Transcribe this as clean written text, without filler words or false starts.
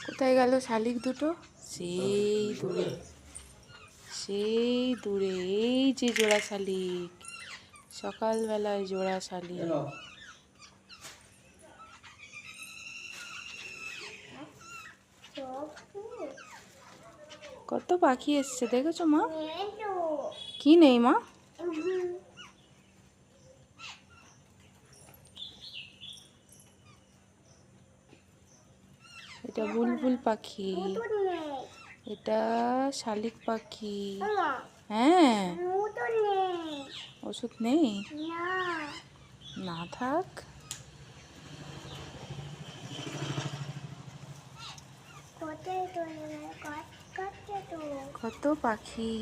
কোথায় গেল শালিক দুটো? সেই দূরে, সেই দূরে। এই যে জোড়া শালিক, সকালবেলায় জোড়া শালিক। কত পাখি এসছে দেখেছো মা? কি নেই মা? এটা বুলবুল পাখি, এটা শালিক পাখি। হ্যাঁ, ওষুধ নেই, না থাক। কত পাখি।